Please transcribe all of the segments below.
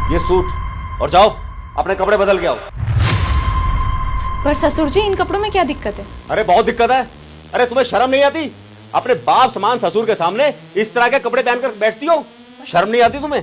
ये सूट, और जाओ अपने कपड़े बदल के आओ। पर ससुर जी, इन कपड़ों में क्या दिक्कत है? अरे बहुत दिक्कत है। अरे तुम्हें शर्म नहीं आती? अपने बाप समान ससुर के सामने इस तरह के कपड़े पहनकर बैठती हो, शर्म नहीं आती तुम्हें?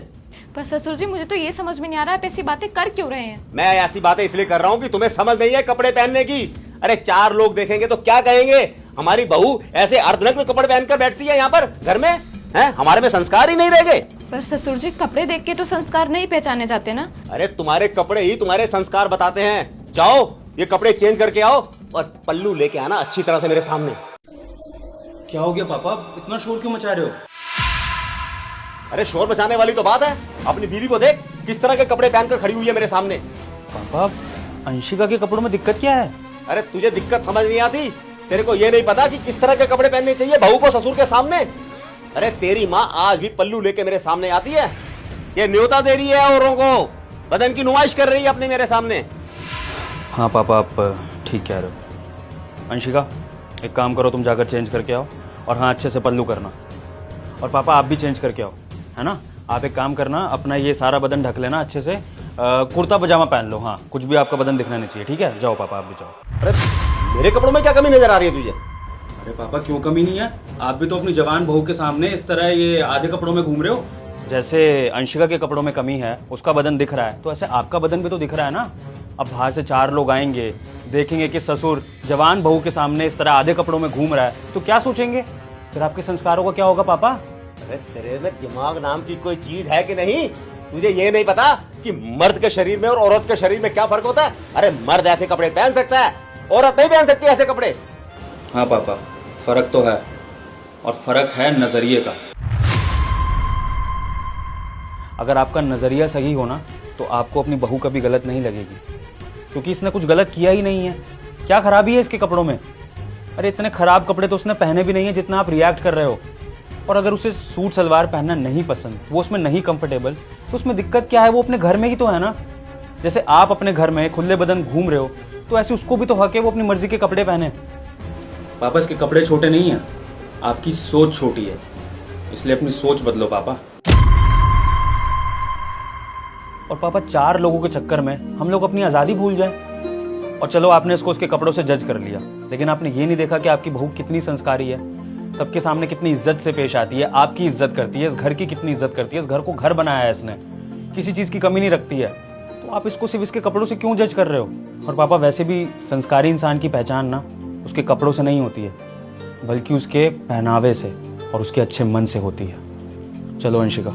पर ससुर जी, मुझे तो ये समझ में नहीं आ रहा आप ऐसी बातें कर क्यों रहे हैं? मैं ऐसी बातें इसलिए कर रहा हूँ कि तुम्हें समझ नहीं है कपड़े पहनने की। अरे 4 लोग देखेंगे तो क्या कहेंगे? हमारी बहू ऐसे अर्धनग्न कपड़े पहनकर बैठती है यहाँ पर घर में, हैं? हमारे में संस्कार ही नहीं रह गए। पर ससुर जी, कपड़े देख के तो संस्कार नहीं पहचाने जाते ना। अरे तुम्हारे कपड़े ही तुम्हारे संस्कार बताते हैं। जाओ ये कपड़े चेंज करके आओ और पल्लू लेके आना अच्छी तरह से मेरे सामने। क्या हो गया पापा, इतना शोर क्यों मचा रहे हो? अरे शोर मचाने वाली तो बात है, अपनी बीवी को देख किस तरह के कपड़े पहनकर खड़ी हुई है मेरे सामने। पापा, अंशिका के कपड़ों में दिक्कत क्या है? अरे तुझे दिक्कत समझ नहीं आती? तेरे को ये नहीं पता कि किस तरह के कपड़े पहनने चाहिए बहू को ससुर के सामने? अरे तेरी माँ आज भी पल्लू लेके मेरे सामने आती है, ये न्योता दे रही है औरों को, बदन की नुमाइश कर रही है अपने मेरे सामने। हाँ पापा, आप ठीक कह रहे हो। अंशिका, एक काम करो, तुम जाकर चेंज करके आओ, और हाँ अच्छे से पल्लू करना। और पापा आप भी चेंज करके आओ, है ना? आप एक काम करना, अपना ये सारा बदन ढक लेना अच्छे से, कुर्ता पजामा पहन लो। हाँ, कुछ भी आपका बदन दिखना नहीं चाहिए, ठीक है? जाओ पापा, आप भी जाओ। अरे मेरे कपड़ों में क्या कमी नजर आ रही है तुझे? अरे पापा, क्यों कमी नहीं है? आप भी तो अपनी जवान बहू के सामने इस तरह ये आधे कपड़ों में घूम रहे हो। जैसे अंशिका के कपड़ों में कमी है, उसका बदन दिख रहा है, तो ऐसे आपका बदन भी तो दिख रहा है ना। अब बाहर से 4 लोग आएंगे, देखेंगे कि ससुर जवान बहू के सामने इस तरह आधे कपड़ों में घूम रहा है, तो क्या सोचेंगे? फिर आपके संस्कारों का क्या होगा पापा? अरे तेरे में दिमाग नाम की कोई चीज है कि नहीं? तुझे ये नहीं पता कि मर्द के शरीर में और औरत के शरीर में क्या फर्क होता है? अरे मर्द ऐसे कपड़े पहन सकता है, औरत नहीं पहन सकती ऐसे कपड़े। हाँ पापा, फर्क तो है, और फर्क है नजरिए का। अगर आपका नजरिया सही हो ना, तो आपको अपनी बहू कभी गलत नहीं लगेगी, क्योंकि इसने कुछ गलत किया ही नहीं है। क्या खराबी है इसके कपड़ों में? अरे इतने खराब कपड़े तो उसने पहने भी नहीं है जितना आप रिएक्ट कर रहे हो। और अगर उसे सूट सलवार पहनना नहीं पसंद, वो उसमें नहीं कंफर्टेबल, तो उसमें दिक्कत क्या है? वो अपने घर में ही तो है ना। जैसे आप अपने घर में खुले बदन घूम रहे हो, तो ऐसे उसको भी तो हक है वो अपनी मर्जी के कपड़े पहने। पापा, इसके कपड़े छोटे नहीं हैं, आपकी सोच छोटी है, इसलिए अपनी सोच बदलो पापा। और पापा, 4 लोगों के चक्कर में हम लोग अपनी आज़ादी भूल जाए। और चलो, आपने इसको उसके कपड़ों से जज कर लिया, लेकिन आपने ये नहीं देखा कि आपकी बहू कितनी संस्कारी है, सबके सामने कितनी इज्जत से पेश आती है, आपकी इज्जत करती है, इस घर की कितनी इज्जत करती है, इस घर को घर बनाया है इसने, किसी चीज़ की कमी नहीं रखती है। तो आप इसको सिर्फ इसके कपड़ों से क्यों जज कर रहे हो? और पापा, वैसे भी संस्कारी इंसान की पहचान ना उसके कपड़ों से नहीं होती है, बल्कि उसके पहनावे से और उसके अच्छे मन से होती है। चलो अंशिका।